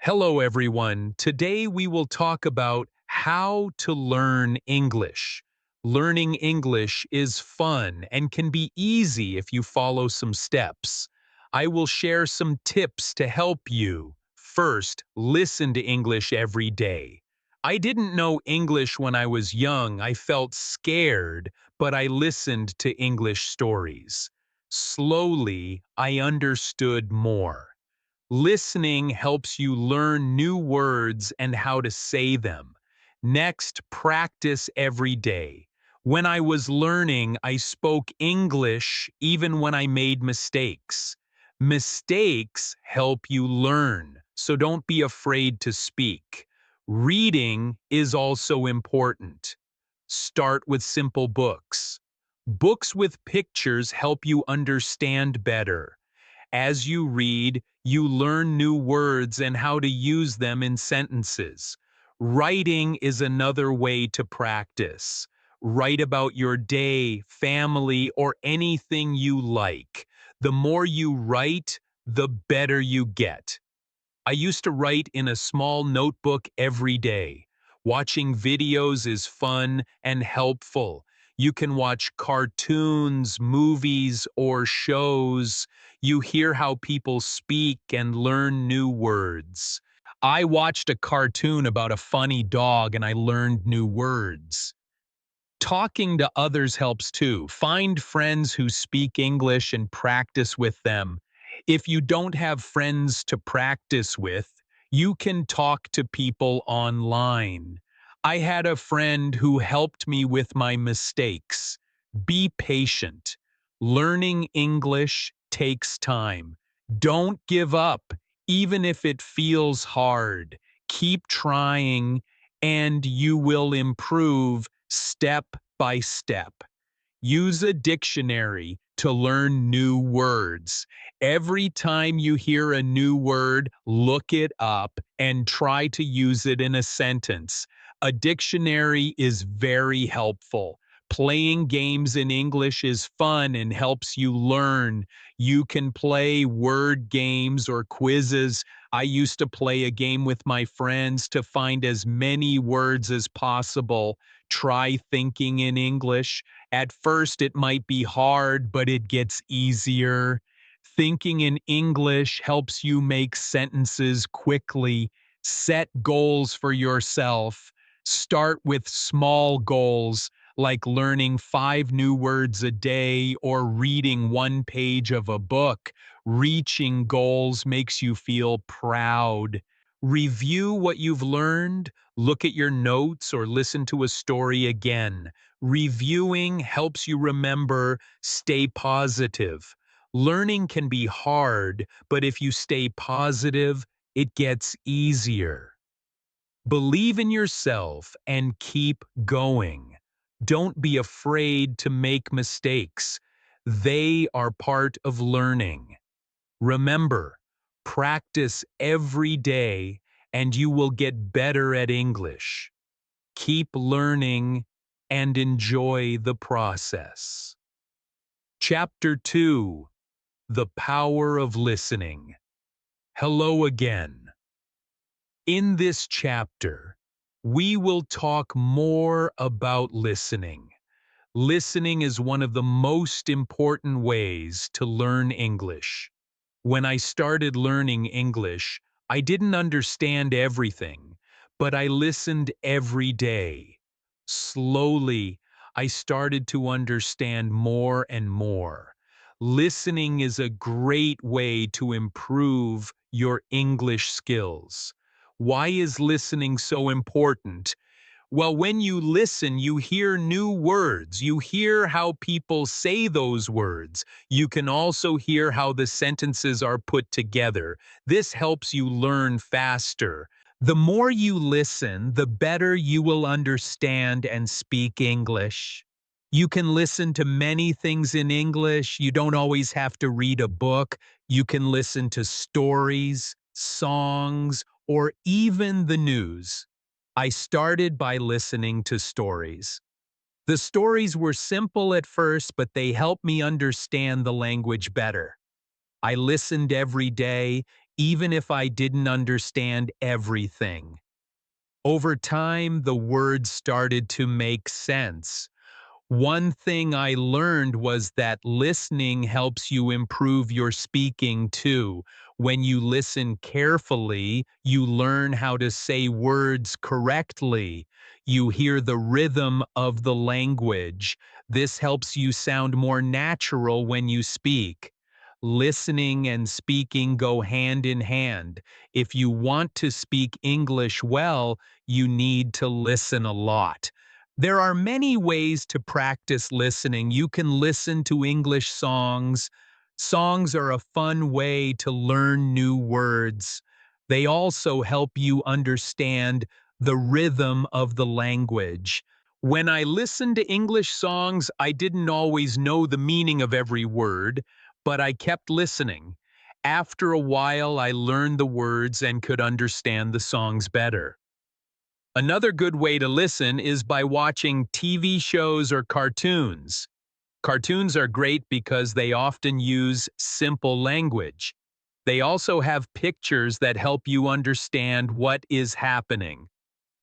Hello, everyone. Today we will talk about how to learn English. Learning English is fun and can be easy if you follow some steps. I will share some tips to help you. First, listen to English every day. I didn't know English when I was young. I felt scared, but I listened to English stories. Slowly, I understood more. Listening helps you learn new words and how to say them. Next, practice every day. When I was learning, I spoke English even when I made mistakes. Mistakes help you learn, so don't be afraid to speak. Reading is also important. Start with simple books. Books with pictures help you understand better. As you read, you learn new words and how to use them in sentences. Writing is another way to practice. Write about your day, family, or anything you like. The more you write, the better you get. I used to write in a small notebook every day. Watching videos is fun and helpful. You can watch cartoons, movies, or shows. You hear how people speak and learn new words. I watched a cartoon about a funny dog and I learned new words. Talking to others helps too. Find friends who speak English and practice with them. If you don't have friends to practice with, you can talk to people online. I had a friend who helped me with my mistakes. Be patient. Learning English takes time. Don't give up, even if it feels hard. Keep trying, and you will improve step by step. Use a dictionary to learn new words. Every time you hear a new word, look it up and try to use it in a sentence. A dictionary is very helpful. Playing games in English is fun and helps you learn. You can play word games or quizzes. I used to play a game with my friends to find as many words as possible. Try thinking in English. At first, it might be hard, but it gets easier. Thinking in English helps you make sentences quickly. Set goals for yourself. Start with small goals, like learning 5 new words a day or reading 1 page of a book. Reaching goals makes you feel proud. Review what you've learned. Look at your notes or listen to a story again. Reviewing helps you remember. Stay positive. Learning can be hard, but if you stay positive, it gets easier. Believe in yourself and keep going. Don't be afraid to make mistakes. They are part of learning. Remember, practice every day and you will get better at English. Keep learning and enjoy the process. Chapter 2: The Power of Listening. Hello again. In this chapter, we will talk more about listening. Listening is one of the most important ways to learn English. When I started learning English, I didn't understand everything, but I listened every day. Slowly, I started to understand more and more. Listening is a great way to improve your English skills. Why is listening so important? Well, when you listen, you hear new words. You hear how people say those words. You can also hear how the sentences are put together. This helps you learn faster. The more you listen, the better you will understand and speak English. You can listen to many things in English. You don't always have to read a book. You can listen to stories, songs, or even the news. I started by listening to stories. The stories were simple at first, but they helped me understand the language better. I listened every day. even if I didn't understand everything. Over time, the words started to make sense. One thing I learned was that listening helps you improve your speaking too. When you listen carefully, you learn how to say words correctly. You hear the rhythm of the language. This helps you sound more natural when you speak. Listening and speaking go hand in hand. If you want to speak English well, you need to listen a lot. There are many ways to practice listening. You can listen to English songs. Songs are a fun way to learn new words. They also help you understand the rhythm of the language. When I listened to English songs, I didn't always know the meaning of every word, but I kept listening. After a while, I learned the words and could understand the songs better. Another good way to listen is by watching TV shows or cartoons. Cartoons are great because they often use simple language. They also have pictures that help you understand what is happening.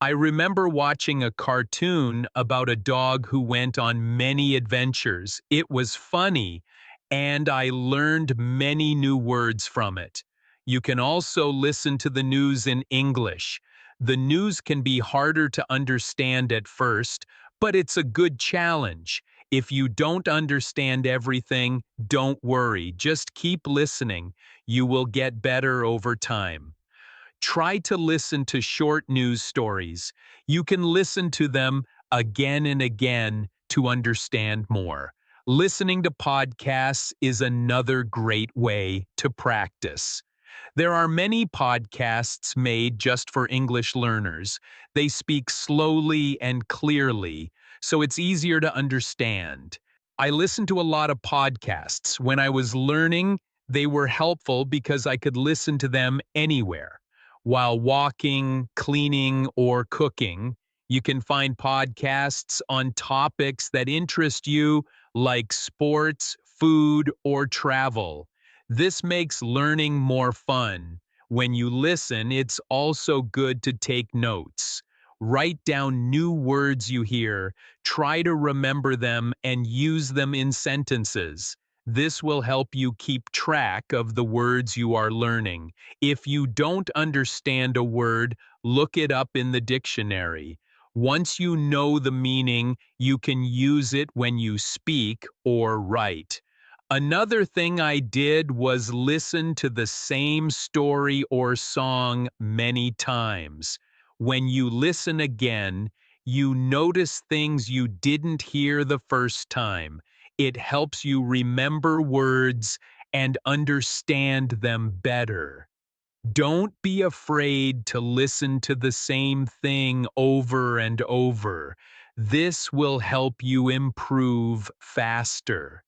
I remember watching a cartoon about a dog who went on many adventures. It was funny, and I learned many new words from it. You can also listen to the news in English. The news can be harder to understand at first, but it's a good challenge. If you don't understand everything, don't worry. Just keep listening. You will get better over time. Try to listen to short news stories. You can listen to them again and again to understand more. Listening to podcasts is another great way to practice. There are many podcasts made just for English learners. They speak slowly and clearly, so it's easier to understand. I listened to a lot of podcasts. When I was learning, they were helpful because I could listen to them anywhere. While walking, cleaning, or cooking, you can find podcasts on topics that interest you, like sports, food, or travel. This makes learning more fun. When you listen, it's also good to take notes. Write down new words you hear, try to remember them, and use them in sentences. This will help you keep track of the words you are learning. If you don't understand a word, look it up in the dictionary. Once you know the meaning, you can use it when you speak or write. Another thing I did was listen to the same story or song many times. When you listen again, you notice things you didn't hear the first time. It helps you remember words and understand them better. Don't be afraid to listen to the same thing over and over. This will help you improve faster.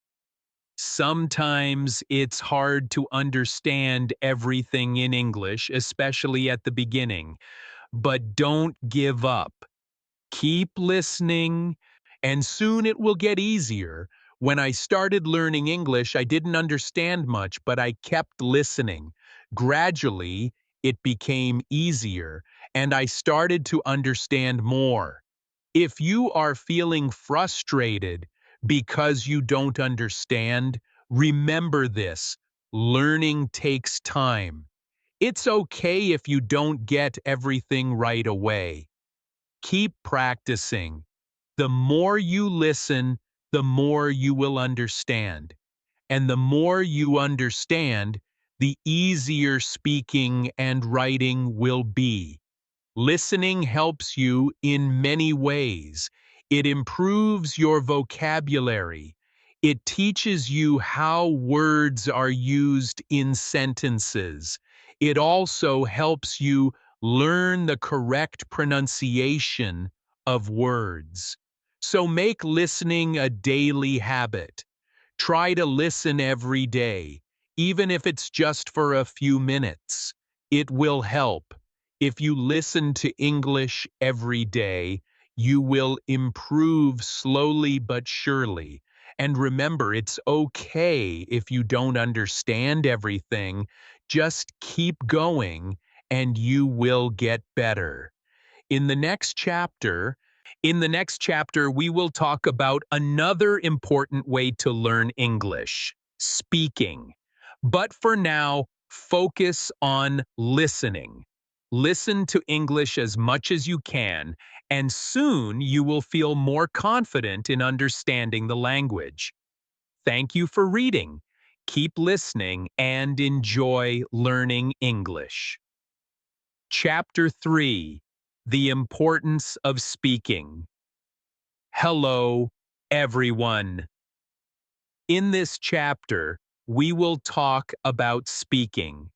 Sometimes it's hard to understand everything in English, especially at the beginning, but don't give up. Keep listening, and soon it will get easier. When I started learning English, I didn't understand much, but I kept listening. Gradually, it became easier, and I started to understand more. If you are feeling frustrated because you don't understand, remember this: learning takes time. It's okay if you don't get everything right away. Keep practicing. The more you listen, the more you will understand. And the more you understand, the easier speaking and writing will be. Listening helps you in many ways. It improves your vocabulary. It teaches you how words are used in sentences. It also helps you learn the correct pronunciation of words. So make listening a daily habit. Try to listen every day, even if it's just for a few minutes. It will help. If you listen to English every day, you will improve slowly but surely. And remember, it's okay if you don't understand everything. Just keep going and you will get better. In the next chapter, we will talk about another important way to learn English, speaking. But for now, focus on listening. Listen to English as much as you can, and soon you will feel more confident in understanding the language. Thank you for reading. Keep listening and enjoy learning English. Chapter 3: The Importance of Speaking. Hello, everyone. In this chapter, we will talk about speaking.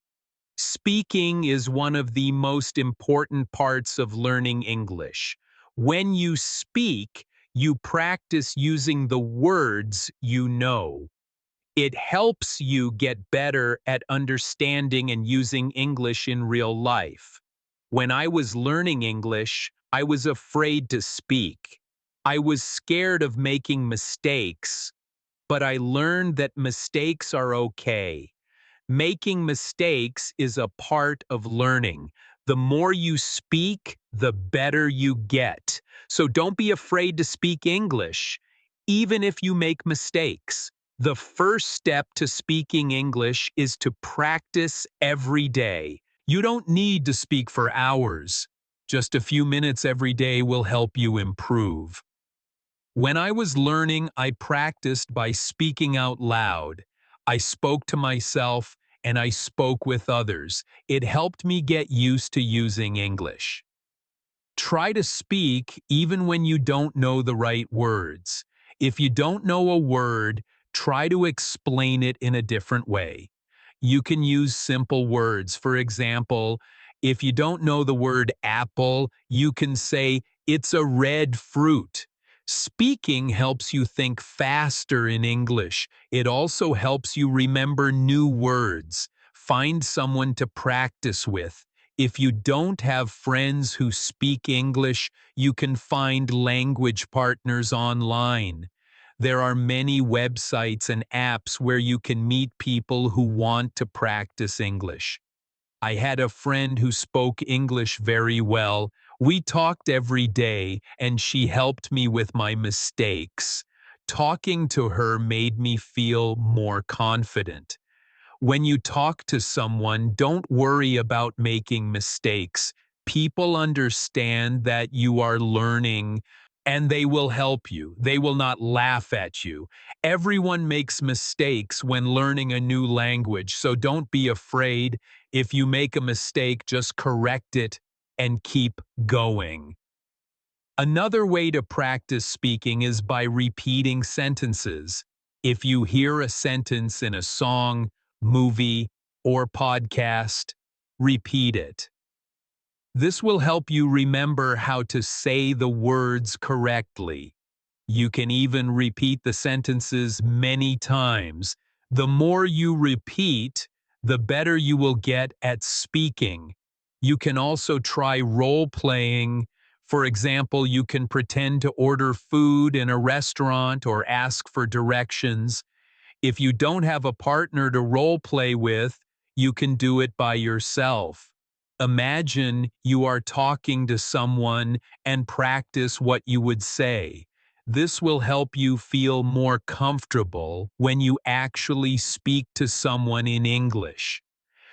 Speaking is one of the most important parts of learning English. When you speak, you practice using the words you know. It helps you get better at understanding and using English in real life. When I was learning English, I was afraid to speak. I was scared of making mistakes, but I learned that mistakes are okay. Making mistakes is a part of learning. The more you speak, the better you get. So don't be afraid to speak English, even if you make mistakes. The first step to speaking English is to practice every day. You don't need to speak for hours. Just a few minutes every day will help you improve. When I was learning, I practiced by speaking out loud. I spoke to myself and I spoke with others. It helped me get used to using English. Try to speak even when you don't know the right words. If you don't know a word, try to explain it in a different way. You can use simple words. For example, if you don't know the word apple, you can say, "It's a red fruit." Speaking helps you think faster in English. It also helps you remember new words. Find someone to practice with. If you don't have friends who speak English, you can find language partners online. There are many websites and apps where you can meet people who want to practice English. I had a friend who spoke English very well. We talked every day, and she helped me with my mistakes. Talking to her made me feel more confident. When you talk to someone, don't worry about making mistakes. People understand that you are learning and they will help you. They will not laugh at you. Everyone makes mistakes when learning a new language, so don't be afraid. If you make a mistake, just correct it and keep going. Another way to practice speaking is by repeating sentences. If you hear a sentence in a song, movie, or podcast, repeat it. This will help you remember how to say the words correctly. You can even repeat the sentences many times. The more you repeat, the better you will get at speaking. You can also try role playing. For example, you can pretend to order food in a restaurant or ask for directions. If you don't have a partner to role play with, you can do it by yourself. Imagine you are talking to someone and practice what you would say. This will help you feel more comfortable when you actually speak to someone in English.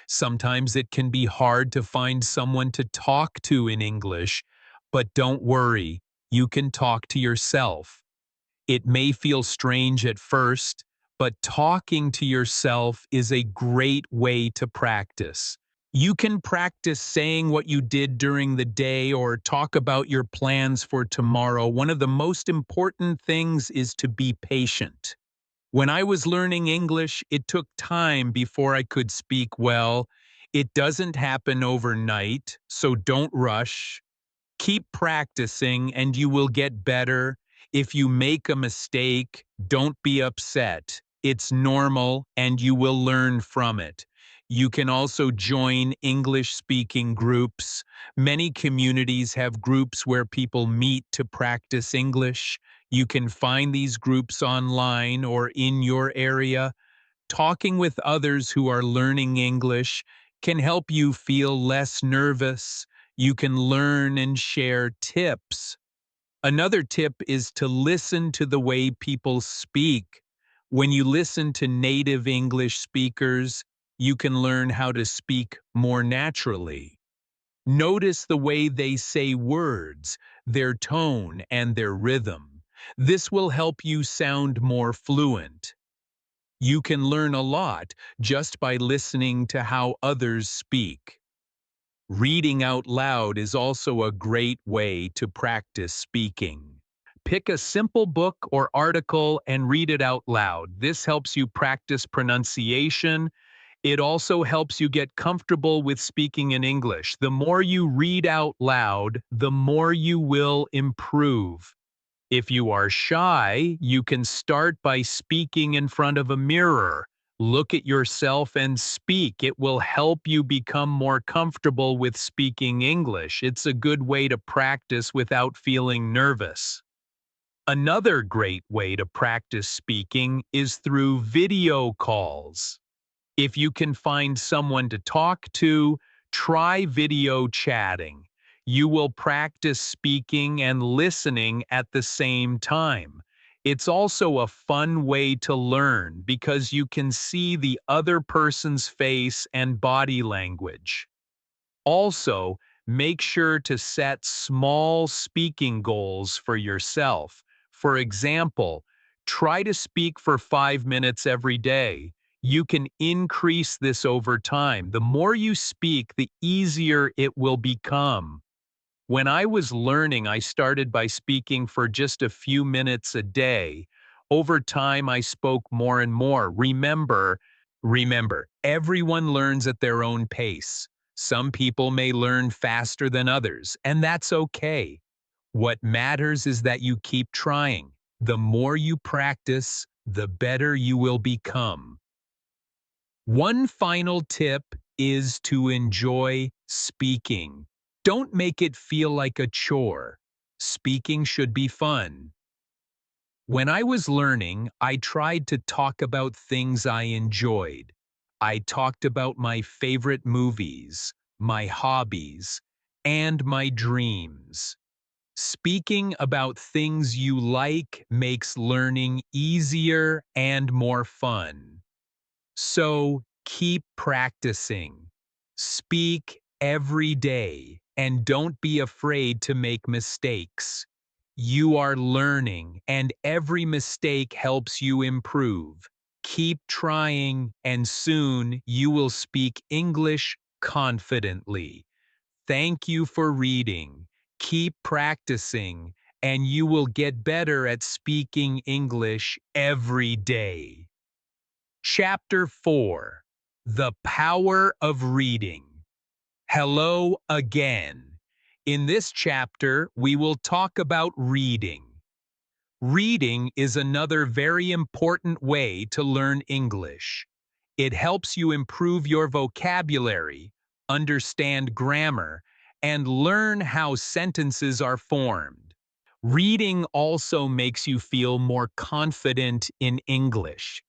Sometimes it can be hard to find someone to talk to in English, but don't worry, you can talk to yourself. It may feel strange at first, but talking to yourself is a great way to practice. You can practice saying what you did during the day or talk about your plans for tomorrow. One of the most important things is to be patient. When I was learning English, it took time before I could speak well. It doesn't happen overnight, so don't rush. Keep practicing and you will get better. If you make a mistake, don't be upset. It's normal and you will learn from it. You can also join English-speaking groups. Many communities have groups where people meet to practice English. You can find these groups online or in your area. Talking with others who are learning English can help you feel less nervous. You can learn and share tips. Another tip is to listen to the way people speak. When you listen to native English speakers, you can learn how to speak more naturally. Notice the way they say words, their tone, and their rhythm. This will help you sound more fluent. You can learn a lot just by listening to how others speak. Reading out loud is also a great way to practice speaking. Pick a simple book or article and read it out loud. This helps you practice pronunciation. It also helps you get comfortable with speaking in English. The more you read out loud, the more you will improve. If you are shy, you can start by speaking in front of a mirror. Look at yourself and speak. It will help you become more comfortable with speaking English. It's a good way to practice without feeling nervous. Another great way to practice speaking is through video calls. If you can find someone to talk to, try video chatting. You will practice speaking and listening at the same time. It's also a fun way to learn because you can see the other person's face and body language. Also, make sure to set small speaking goals for yourself. For example, try to speak for 5 minutes every day. You can increase this over time. The more you speak, the easier it will become. When I was learning, I started by speaking for just a few minutes a day. Over time, I spoke more and more. Remember, everyone learns at their own pace. Some people may learn faster than others, and that's okay. What matters is that you keep trying. The more you practice, the better you will become. One final tip is to enjoy speaking. Don't make it feel like a chore. Speaking should be fun. When I was learning, I tried to talk about things I enjoyed. I talked about my favorite movies, my hobbies, and my dreams. Speaking about things you like makes learning easier and more fun. So keep practicing. Speak every day and don't be afraid to make mistakes. You are learning and every mistake helps you improve. Keep trying and soon you will speak English confidently. Thank you for reading. Keep practicing and you will get better at speaking English every day. Chapter 4: The Power of Reading. Hello again. In this chapter, we will talk about reading. Reading is another very important way to learn English. It helps you improve your vocabulary, understand grammar, and learn how sentences are formed. Reading also makes you feel more confident in English.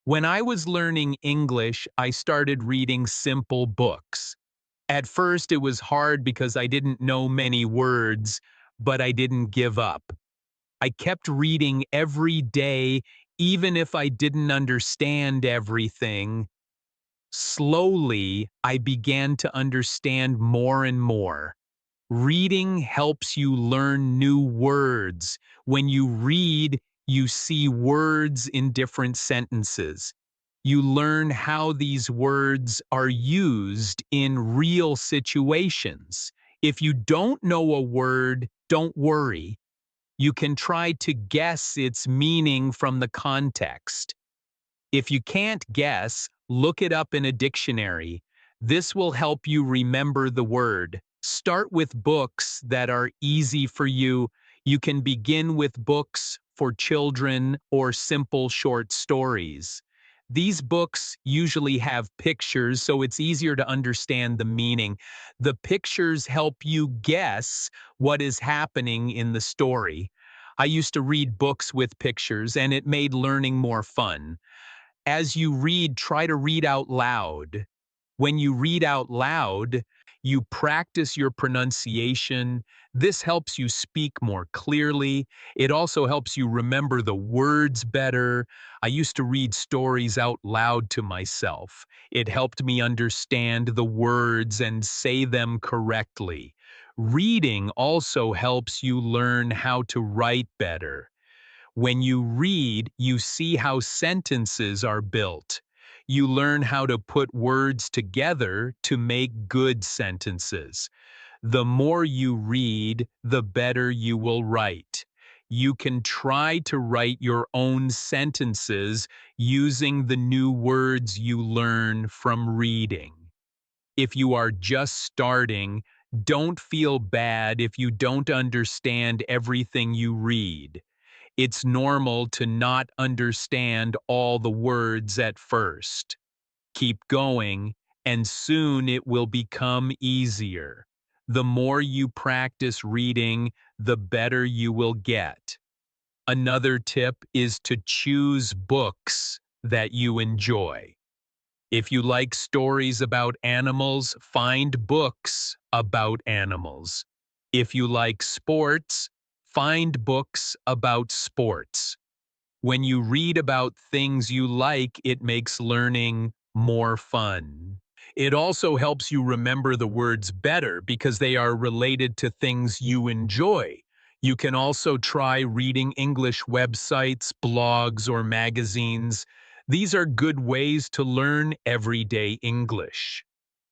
When I was learning English, I started reading simple books. At first, it was hard because I didn't know many words, but I didn't give up. I kept reading every day, even if I didn't understand everything. Slowly, I began to understand more and more. Reading helps you learn new words. When you read, you see words in different sentences. You learn how these words are used in real situations. If you don't know a word, don't worry. You can try to guess its meaning from the context. If you can't guess, look it up in a dictionary. This will help you remember the word. Start with books that are easy for you. You can begin with books for children or simple short stories. These books usually have pictures, so it's easier to understand the meaning. The pictures help you guess what is happening in the story. I used to read books with pictures, and it made learning more fun. As you read, try to read out loud. When you read out loud, you practice your pronunciation. This helps you speak more clearly. It also helps you remember the words better. I used to read stories out loud to myself. It helped me understand the words and say them correctly. Reading also helps you learn how to write better. When you read, you see how sentences are built. You learn how to put words together to make good sentences. The more you read, the better you will write. You can try to write your own sentences using the new words you learn from reading. If you are just starting, don't feel bad if you don't understand everything you read. It's normal to not understand all the words at first. Keep going, and soon it will become easier. The more you practice reading, the better you will get. Another tip is to choose books that you enjoy. If you like stories about animals, find books about animals. If you like sports, find books about sports. When you read about things you like, it makes learning more fun. It also helps you remember the words better because they are related to things you enjoy. You can also try reading English websites, blogs, or magazines. These are good ways to learn everyday English.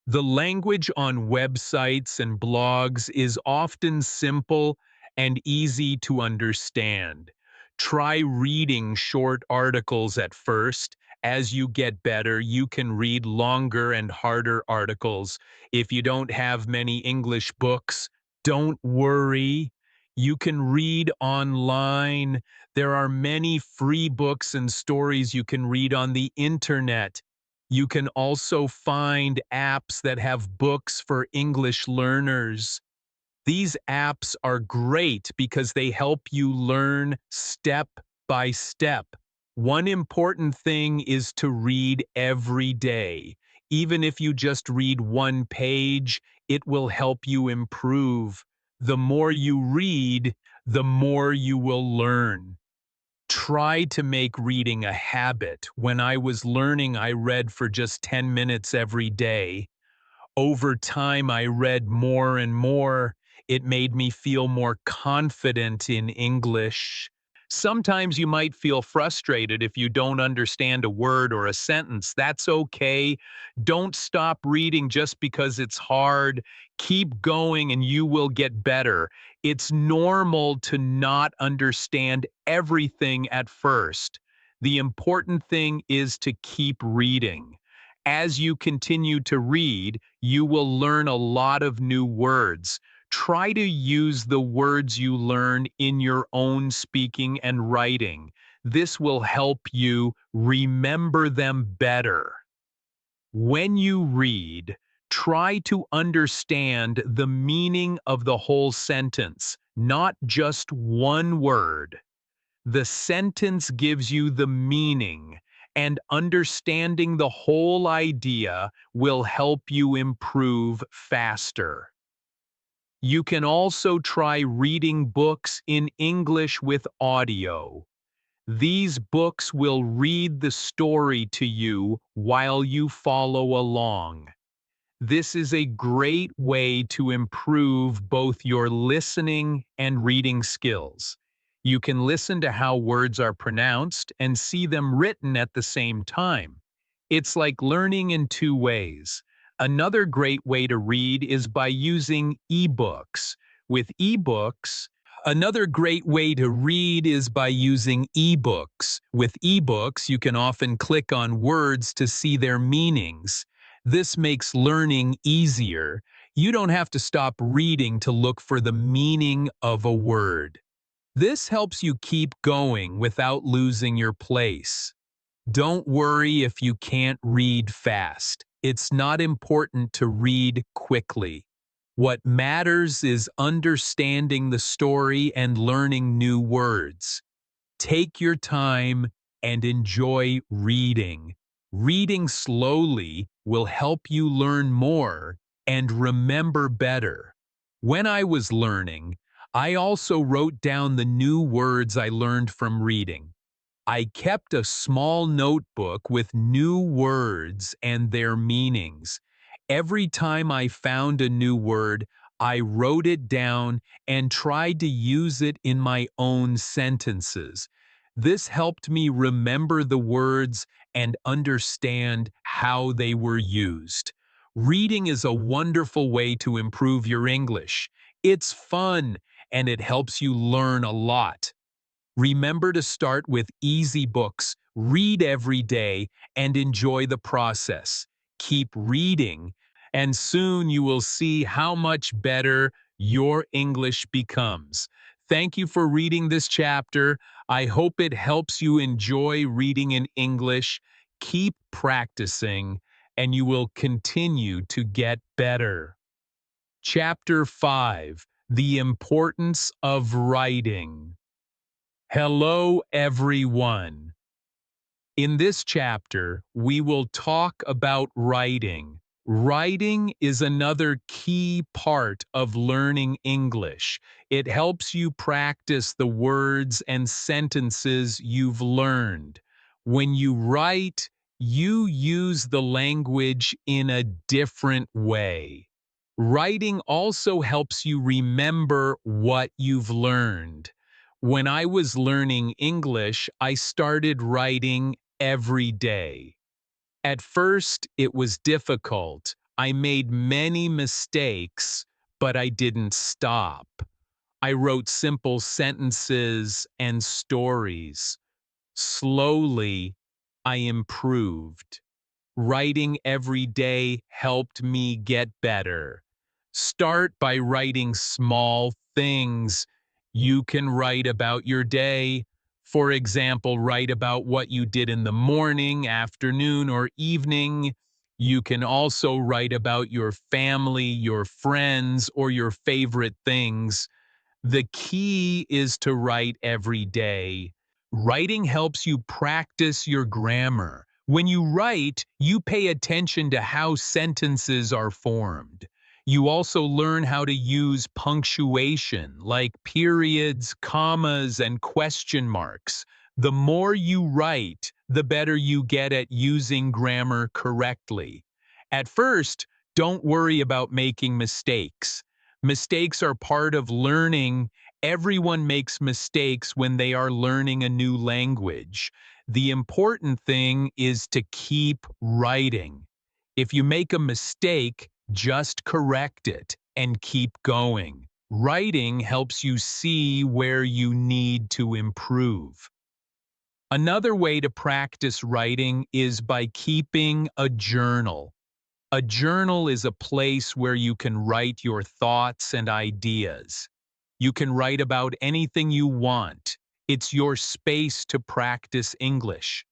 The language on websites and blogs is often simple and easy to understand. Try reading short articles at first. As you get better, you can read longer and harder articles. If you don't have many English books, don't worry. You can read online. There are many free books and stories you can read on the internet. You can also find apps that have books for English learners. These apps are great because they help you learn step by step. One important thing is to read every day. Even if you just read one page, it will help you improve. The more you read, the more you will learn. Try to make reading a habit. When I was learning, I read for just 10 minutes every day. Over time, I read more and more. It made me feel more confident in English. Sometimes you might feel frustrated if you don't understand a word or a sentence. That's okay. Don't stop reading just because it's hard. Keep going and you will get better. It's normal to not understand everything at first. The important thing is to keep reading. As you continue to read, you will learn a lot of new words. Try to use the words you learn in your own speaking and writing. This will help you remember them better. When you read, try to understand the meaning of the whole sentence, not just one word. The sentence gives you the meaning, and understanding the whole idea will help you improve faster. You can also try reading books in English with audio. These books will read the story to you while you follow along. This is a great way to improve both your listening and reading skills. You can listen to how words are pronounced and see them written at the same time. It's like learning in two ways. Another great way to read is by using ebooks. With ebooks, Another great way to read is by using ebooks. With ebooks, you can often click on words to see their meanings. This makes learning easier. You don't have to stop reading to look for the meaning of a word. This helps you keep going without losing your place. Don't worry if you can't read fast. It's not important to read quickly. What matters is understanding the story and learning new words. Take your time, and enjoy reading. Reading slowly will help you learn more and remember better. When I was learning, I also wrote down the new words I learned from reading. I kept a small notebook with new words and their meanings. Every time I found a new word, I wrote it down and tried to use it in my own sentences. This helped me remember the words and understand how they were used. Reading is a wonderful way to improve your English. It's fun and it helps you learn a lot. Remember to start with easy books, read every day, and enjoy the process. Keep reading, and soon you will see how much better your English becomes. Thank you for reading this chapter. I hope it helps you enjoy reading in English. Keep practicing, and you will continue to get better. Chapter 5: The Importance of Writing. Hello, everyone. In this chapter, we will talk about writing. Writing is another key part of learning English. It helps you practice the words and sentences you've learned. When you write, you use the language in a different way. Writing also helps you remember what you've learned. When I was learning English, I started writing every day. At first, it was difficult. I made many mistakes, but I didn't stop. I wrote simple sentences and stories. Slowly, I improved. Writing every day helped me get better. Start by writing small things. You can write about your day. For example, write about what you did in the morning, afternoon, or evening. You can also write about your family, your friends, or your favorite things. The key is to write every day. Writing helps you practice your grammar. When you write, you pay attention to how sentences are formed. You also learn how to use punctuation, like periods, commas, and question marks. The more you write, the better you get at using grammar correctly. At first, don't worry about making mistakes. Mistakes are part of learning. Everyone makes mistakes when they are learning a new language. The important thing is to keep writing. If you make a mistake, just correct it and keep going. Writing helps you see where you need to improve. Another way to practice writing is by keeping a journal. A journal is a place where you can write your thoughts and ideas. You can write about anything you want. It's your space to practice English.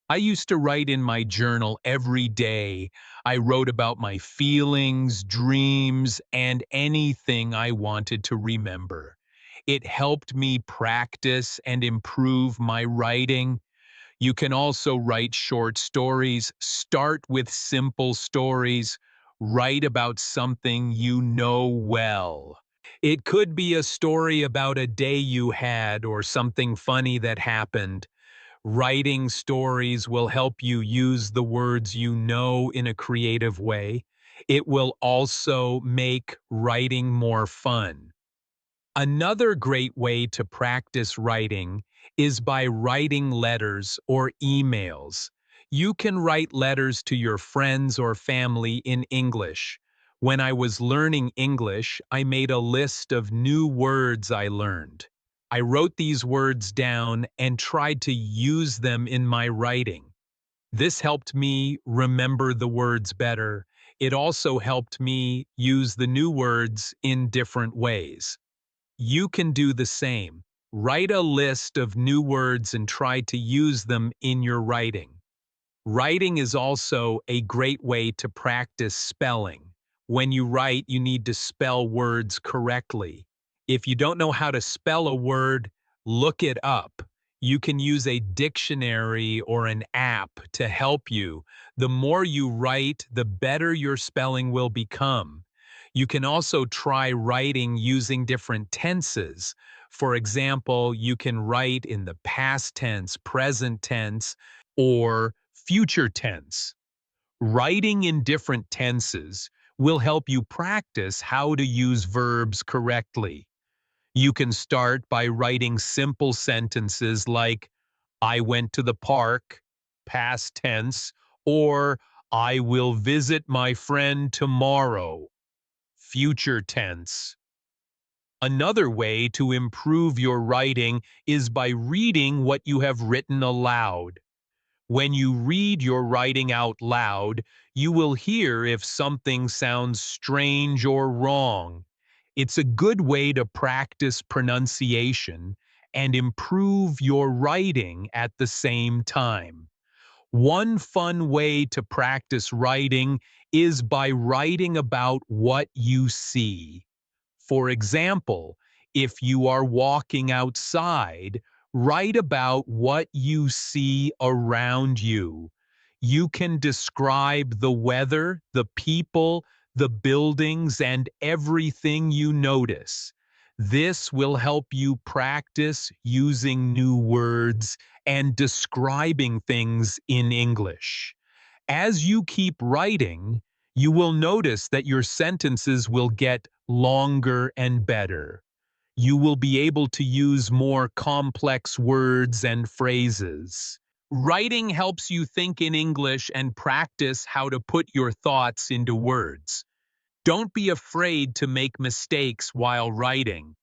I used to write in my journal every day. I wrote about my feelings, dreams, and anything I wanted to remember. It helped me practice and improve my writing. You can also write short stories. Start with simple stories. Write about something you know well. It could be a story about a day you had or something funny that happened. Writing stories will help you use the words you know in a creative way. It will also make writing more fun. Another great way to practice writing is by writing letters or emails. You can write letters to your friends or family in English. When I was learning English, I made a list of new words I learned. I wrote these words down and tried to use them in my writing. This helped me remember the words better. It also helped me use the new words in different ways. You can do the same. Write a list of new words and try to use them in your writing. Writing is also a great way to practice spelling. When you write, you need to spell words correctly. If you don't know how to spell a word, look it up. You can use a dictionary or an app to help you. The more you write, the better your spelling will become. You can also try writing using different tenses. For example, you can write in the past tense, present tense, or future tense. Writing in different tenses will help you practice how to use verbs correctly. You can start by writing simple sentences like, I went to the park, past tense, or I will visit my friend tomorrow, future tense. Another way to improve your writing is by reading what you have written aloud. When you read your writing out loud, you will hear if something sounds strange or wrong. It's a good way to practice pronunciation and improve your writing at the same time. One fun way to practice writing is by writing about what you see. For example, if you are walking outside, write about what you see around you. You can describe the weather, the people, the buildings, and everything you notice. This will help you practice using new words and describing things in English. As you keep writing, you will notice that your sentences will get longer and better. You will be able to use more complex words and phrases. Writing helps you think in English and practice how to put your thoughts into words. Don't be afraid to make mistakes while writing.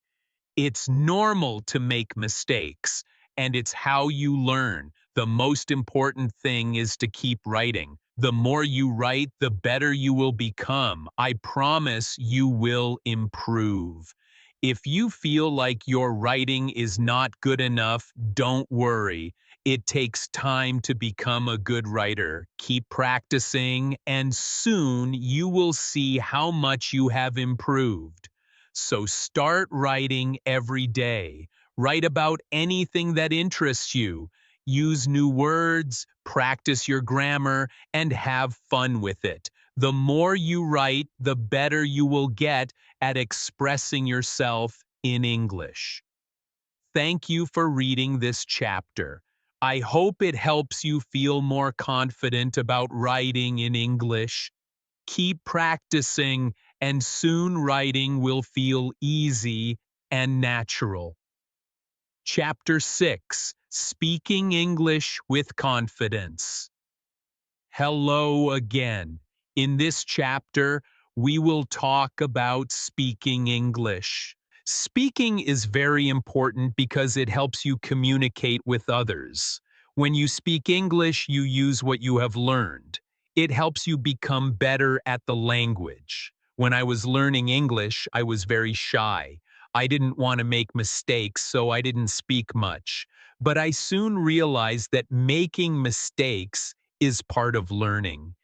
It's normal to make mistakes, and it's how you learn. The most important thing is to keep writing. The more you write, the better you will become. I promise you will improve. If you feel like your writing is not good enough, don't worry. It takes time to become a good writer. Keep practicing, and soon you will see how much you have improved. So start writing every day. Write about anything that interests you. Use new words, practice your grammar, and have fun with it. The more you write, the better you will get at expressing yourself in English. Thank you for reading this chapter. I hope it helps you feel more confident about writing in English. Keep practicing, and soon writing will feel easy and natural. Chapter 6: Speaking English with Confidence. Hello again. In this chapter, we will talk about speaking English. Speaking is very important because it helps you communicate with others. When you speak English, you use what you have learned. It helps you become better at the language. When I was learning English, I was very shy. I didn't want to make mistakes, so I didn't speak much. But I soon realized that making mistakes is part of learning.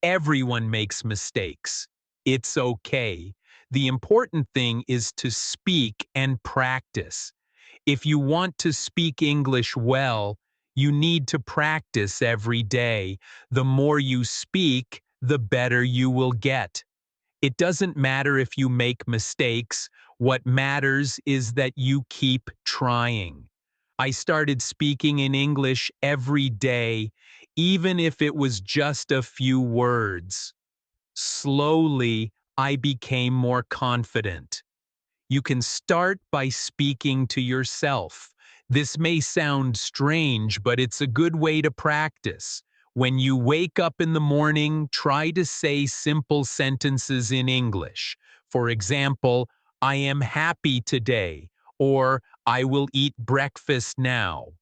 Everyone makes mistakes. It's okay. The important thing is to speak and practice. If you want to speak English well, you need to practice every day. The more you speak, the better you will get. It doesn't matter if you make mistakes. What matters is that you keep trying. I started speaking in English every day, even if it was just a few words. Slowly, I became more confident. You can start by speaking to yourself. This may sound strange, but it's a good way to practice. When you wake up in the morning, try to say simple sentences in English. For example, I am happy today, or I will eat breakfast now.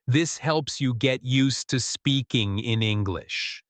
This helps you get used to speaking in English.